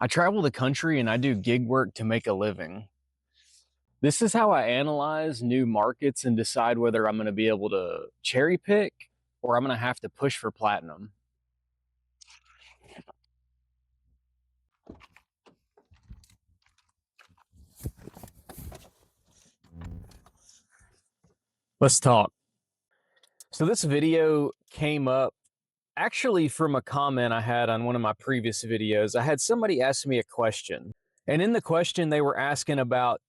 I travel the country and I do gig work to make a living. This is how I analyze new markets and decide whether I'm going to be able to cherry pick or I'm going to have to push for platinum. Let's talk. So this video came up actually from a comment I had on one of my previous videos. I had somebody ask me a question, and in the question they were asking about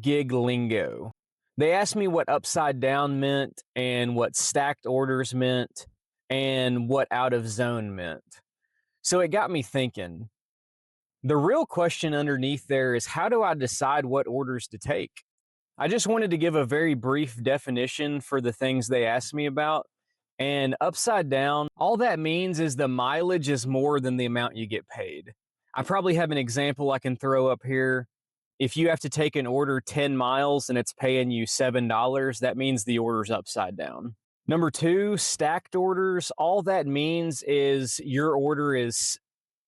gig lingo. They asked me what upside down meant and what stacked orders meant and what out of zone meant. So it got me thinking. The real question underneath there is, how do I decide what orders to take? I just wanted to give a very brief definition for the things they asked me about. And upside down, all that means is the mileage is more than the amount you get paid. I probably have an example I can throw up here. If you have to take an order 10 miles and it's paying you $7, that means the order's upside down. Number two, stacked orders. All that means is your order is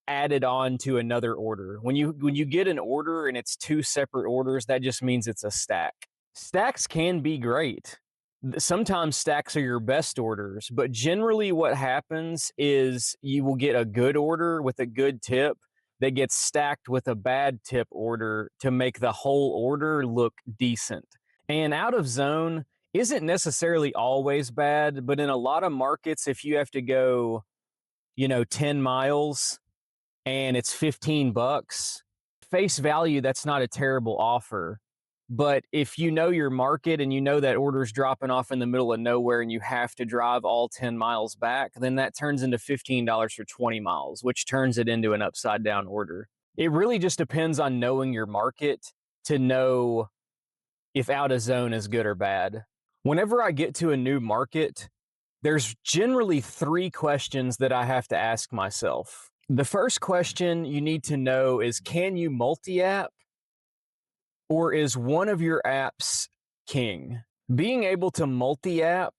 added on to another order. When you get an order and it's two separate orders, that just means it's a stack. Stacks can be great. Sometimes stacks are your best orders, but generally what happens is you will get a good order with a good tip that gets stacked with a bad tip order to make the whole order look decent. And out of zone isn't necessarily always bad, but in a lot of markets, if you have to go, 10 miles and it's $15, face value, that's not a terrible offer. But if you know your market and you know that order's dropping off in the middle of nowhere and you have to drive all 10 miles back, then that turns into $15 for 20 miles, which turns it into an upside down order. It really just depends on knowing your market to know if out of zone is good or bad. Whenever I get to a new market, there's generally three questions that I have to ask myself. The first question you need to know is, can you multi-app? Or is one of your apps king? Being able to multi-app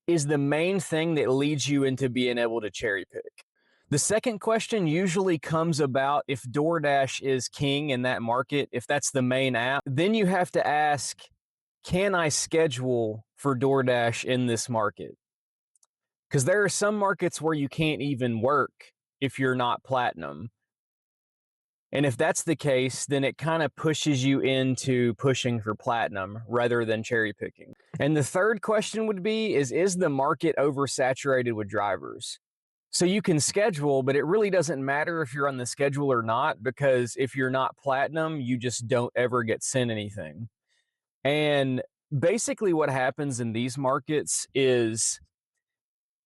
is the main thing that leads you into being able to cherry pick. The second question usually comes about if DoorDash is king in that market, if that's the main app, then you have to ask, can I schedule for DoorDash in this market? Because there are some markets where you can't even work if you're not platinum. And if that's the case, then it kind of pushes you into pushing for platinum rather than cherry picking. And the third question would be, is the market oversaturated with drivers? So you can schedule, but it really doesn't matter if you're on the schedule or not, because if you're not platinum, you just don't ever get sent anything. And basically what happens in these markets is,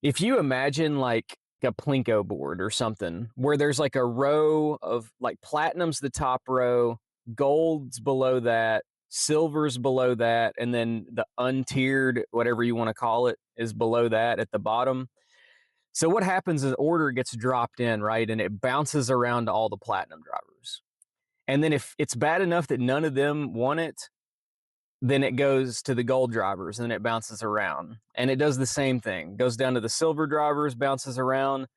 if you imagine like a Plinko board or something where there's like a row of like platinum's the top row, gold's below that, silver's below that, and then the untiered, whatever you want to call it, is below that at the bottom. So what happens is order gets dropped in, right? And it bounces around to all the platinum drivers. And then if it's bad enough that none of them want it, then it goes to the gold drivers and it bounces around. And it does the same thing. Goes down to the silver drivers, bounces around.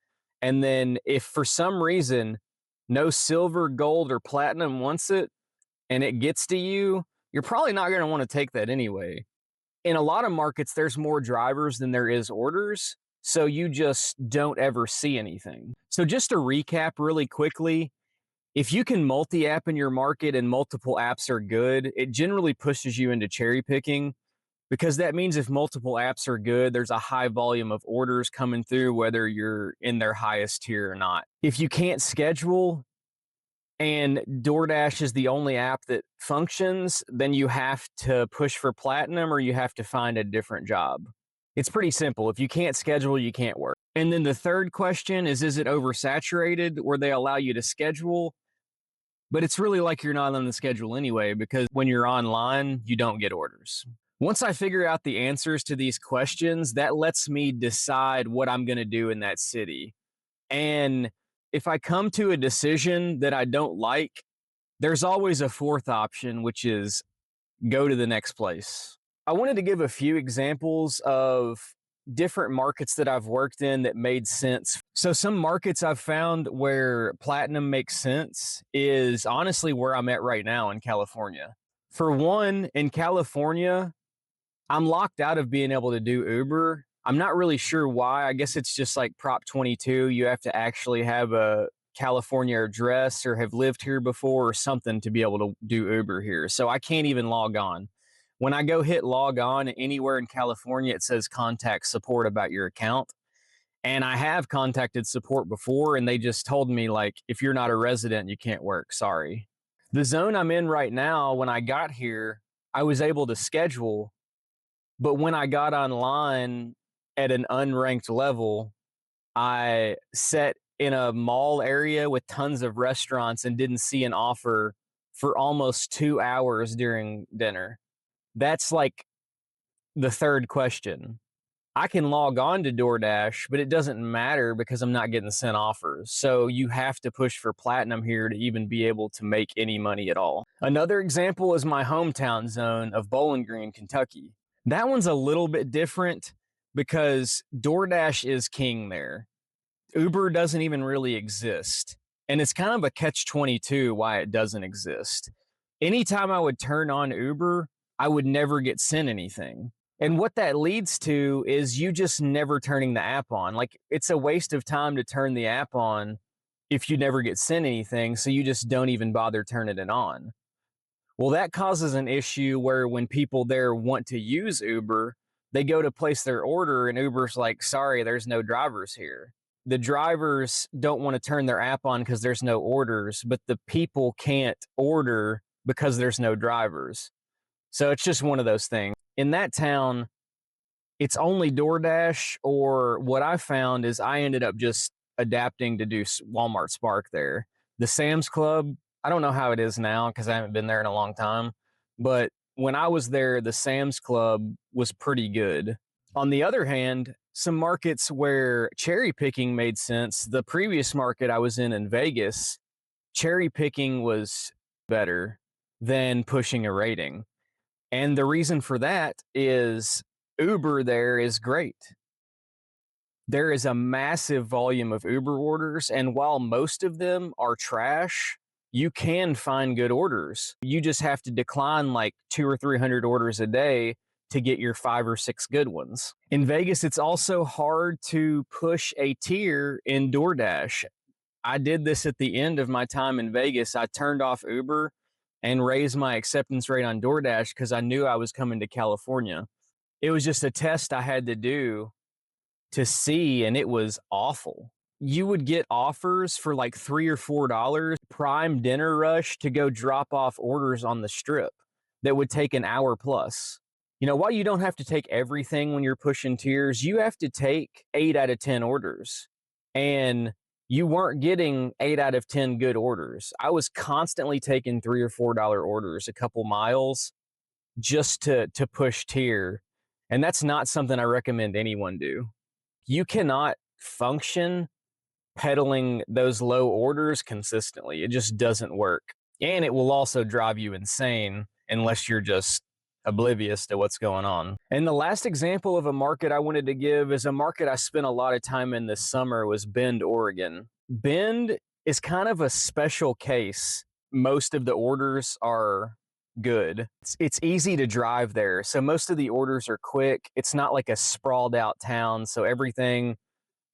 And then if for some reason no silver, gold, or platinum wants it and it gets to you, you're probably not going to want to take that anyway. In a lot of markets, there's more drivers than there is orders. So you just don't ever see anything. So just to recap really quickly, if you can multi-app in your market and multiple apps are good, it generally pushes you into cherry picking, because that means if multiple apps are good, there's a high volume of orders coming through, whether you're in their highest tier or not. If you can't schedule and DoorDash is the only app that functions, then you have to push for platinum or you have to find a different job. It's pretty simple. If you can't schedule, you can't work. And then the third question is it oversaturated where they allow you to schedule? But it's really like you're not on the schedule anyway, because when you're online, you don't get orders. Once I figure out the answers to these questions, that lets me decide what I'm going to do in that city. And if I come to a decision that I don't like, there's always a fourth option, which is go to the next place. I wanted to give a few examples of different markets that I've worked in that made sense. So some markets I've found where Platinum makes sense is honestly where I'm at right now in California. For one, in California, I'm locked out of being able to do Uber. I'm not really sure why. I guess it's just like Prop 22. You have to actually have a California address or have lived here before or something to be able to do Uber here. So I can't even log on. When I go hit log on anywhere in California, it says contact support about your account. And I have contacted support before, and they just told me, like, if you're not a resident, you can't work. Sorry. The zone I'm in right now, when I got here, I was able to schedule, but when I got online at an unranked level, I sat in a mall area with tons of restaurants and didn't see an offer for almost 2 hours during dinner. That's like the third question. I can log on to DoorDash, but it doesn't matter because I'm not getting sent offers. So you have to push for Platinum here to even be able to make any money at all. Another example is my hometown zone of Bowling Green, Kentucky. That one's a little bit different because DoorDash is king there. Uber doesn't even really exist. And it's kind of a catch 22 why it doesn't exist. Anytime I would turn on Uber, I would never get sent anything. And what that leads to is you just never turning the app on. Like, it's a waste of time to turn the app on if you never get sent anything, so you just don't even bother turning it on. Well, that causes an issue where when people there want to use Uber, they go to place their order and Uber's like, sorry, there's no drivers here. The drivers don't want to turn their app on because there's no orders, but the people can't order because there's no drivers. So it's just one of those things. In that town, it's only DoorDash, or what I found is I ended up just adapting to do Walmart Spark there. The Sam's Club, I don't know how it is now because I haven't been there in a long time, but when I was there, the Sam's Club was pretty good. On the other hand, some markets where cherry picking made sense, the previous market I was in Vegas, cherry picking was better than pushing a rating. And the reason for that is Uber there is great. There is a massive volume of Uber orders, and while most of them are trash, you can find good orders. You just have to decline like 200 or 300 orders a day to get your 5 or 6 good ones. In Vegas, it's also hard to push a tier in DoorDash. I did this at the end of my time in Vegas. I turned off Uber and raised my acceptance rate on DoorDash because I knew I was coming to California. It was just a test I had to do to see, and it was awful. You would get offers for like $3 or $4 prime dinner rush to go drop off orders on the strip that would take an hour plus. You know, while you don't have to take everything when you're pushing tiers, you have to take 8 out of 10 orders. And you weren't getting 8 out of 10 good orders. I was constantly taking $3 or $4 orders a couple miles just to push tier. And that's not something I recommend anyone do. You cannot function peddling those low orders consistently. It just doesn't work. And it will also drive you insane unless you're just oblivious to what's going on. And the last example of a market I wanted to give is a market I spent a lot of time in this summer was Bend, Oregon. Bend is kind of a special case. Most of the orders are good. It's easy to drive there. So most of the orders are quick. It's not like a sprawled out town. So everything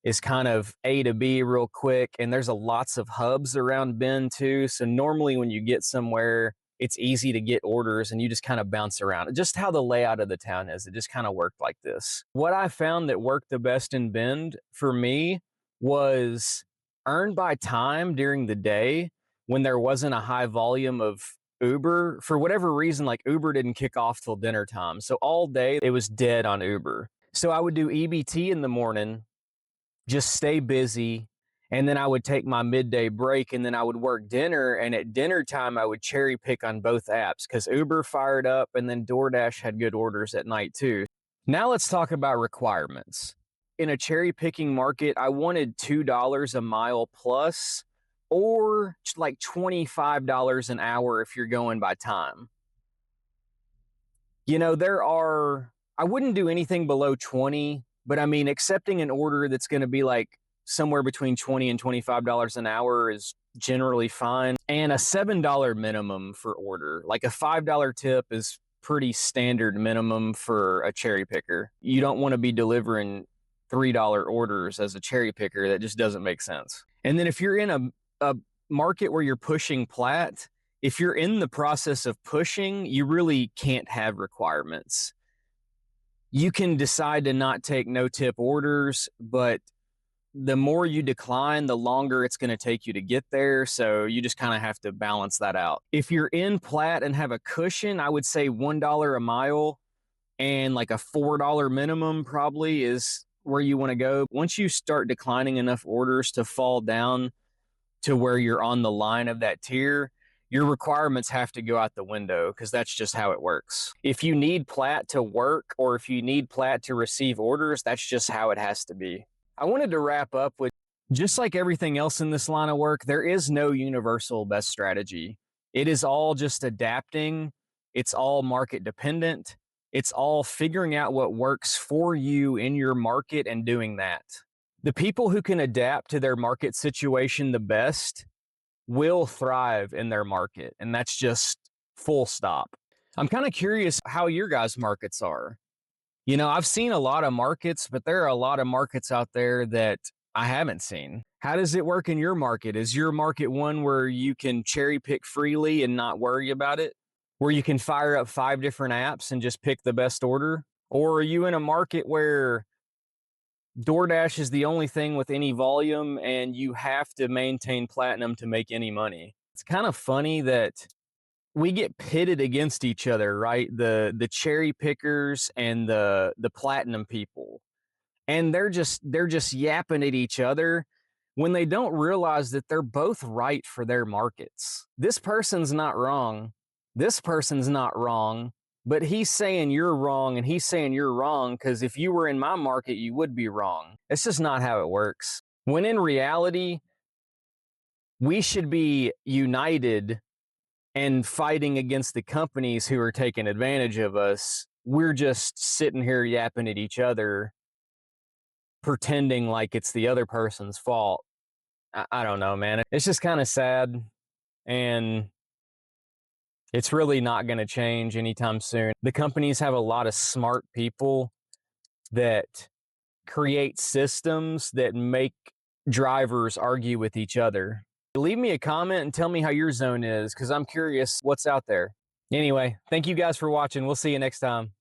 is kind of A to B real quick. And there's lots of hubs around Bend too. So normally when you get somewhere, it's easy to get orders and you just kind of bounce around. Just how the layout of the town is, it just kind of worked like this. What I found that worked the best in Bend for me was earned by time during the day when there wasn't a high volume of Uber. For whatever reason, like Uber didn't kick off till dinner time. So all day it was dead on Uber. So I would do EBT in the morning, just stay busy. And then I would take my midday break and then I would work dinner. And at dinner time, I would cherry pick on both apps because Uber fired up and then DoorDash had good orders at night too. Now let's talk about requirements. In a cherry picking market, I wanted $2 a mile plus or like $25 an hour if you're going by time. You know, I wouldn't do anything below 20 But I mean, accepting an order that's going to be like somewhere between $20 and $25 an hour is generally fine. And a $7 minimum for order, like a $5 tip is pretty standard minimum for a cherry picker. You don't want to be delivering $3 orders as a cherry picker. That just doesn't make sense. And then if you're in a market where you're pushing plat, if you're in the process of pushing, you really can't have requirements. You can decide to not take no tip orders, but the more you decline, the longer it's going to take you to get there. So you just kind of have to balance that out. If you're in plat and have a cushion, I would say $1 a mile and like a $4 minimum probably is where you want to go. Once you start declining enough orders to fall down to where you're on the line of that tier, your requirements have to go out the window because that's just how it works. If you need plat to work or if you need plat to receive orders, that's just how it has to be. I wanted to wrap up with, just like everything else in this line of work, there is no universal best strategy. It is all just adapting. It's all market dependent. It's all figuring out what works for you in your market and doing that. The people who can adapt to their market situation the best will thrive in their market, and that's just full stop. I'm kind of curious how your guys' markets are. You know, I've seen a lot of markets, but there are a lot of markets out there that I haven't seen. How does it work in your market? Is your market one where you can cherry pick freely and not worry about it? Where you can fire up 5 different apps and just pick the best order? Or are you in a market where DoorDash is the only thing with any volume and you have to maintain platinum to make any money? It's kind of funny that we get pitted against each other, right? The cherry pickers and the platinum people. And they're just yapping at each other when they don't realize that they're both right for their markets. This person's not wrong. This person's not wrong. But he's saying you're wrong and he's saying you're wrong because if you were in my market, you would be wrong. It's just not how it works. When in reality, we should be united and fighting against the companies who are taking advantage of us. We're just sitting here yapping at each other, pretending like it's the other person's fault. I don't know, man. It's just kind of sad. And it's really not going to change anytime soon. The companies have a lot of smart people that create systems that make drivers argue with each other. Leave me a comment and tell me how your zone is because I'm curious what's out there. Anyway, thank you guys for watching. We'll see you next time.